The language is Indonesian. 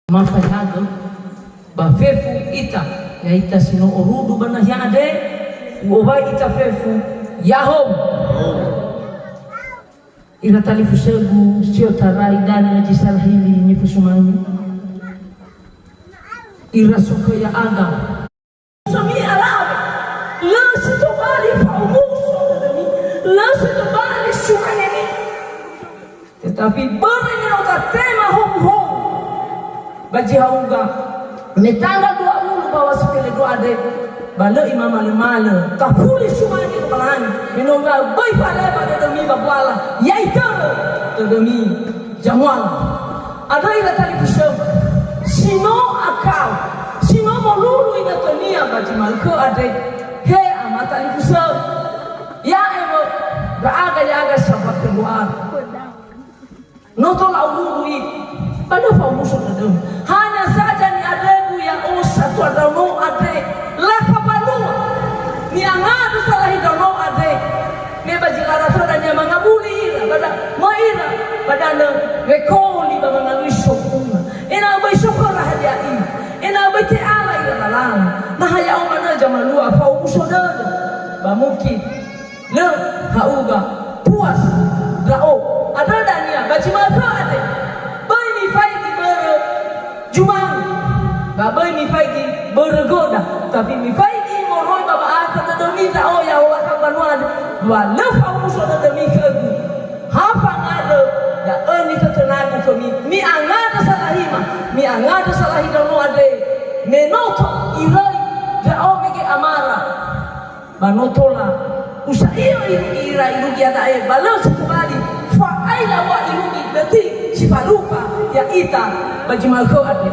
mafanyaga bafefu ita ya ita sino orudu bana yade uoba ita fefu yahom ila talifu shegu sio tarai dani ya jisala hili nifusumani ila soko ya aga sami alawe la sitobali faumuso la sitobali shumaneni tetapi beri utatema hom baji hauga metanga doa mulu bawa sepele doa de bala imam alimala kafuli shumani kepalani minonga boy pale pada demi babwala yaita demi jamwal ada ila talifusho sino akau sino molulu ina tonia baji malko ade he amata talifusho ya emo baaga yaga sabat keluar notol aululu itu pada faumuso dadam hanya saja ni adegu yang satu adano ade laka balua ni angadu salah hidano ade me bajilara todanya mangabuli ira pada maira pada na rekoli baba ngalisho kuna ina bai shukura haja ina bai ta'ala ila lalang na haya umana jamalua faumuso dada ba mungkin le hauga puas dao ada dania bajimaka ade Jumang, babai mi faigi bergoda, tapi mi faigi moroi baba aka demi ta oh ya Allah kabanwan, wa lefa muso demi kegu, hapa ngado, ya eni tetenagu kami, mi angada salahima, mi angada salahidono ade, menoto irai da oh mege amara, banotola, usaio ira ilugi adae, balos kembali, fa aila wa ilugi beti sifaluka ya ita bajimalko ade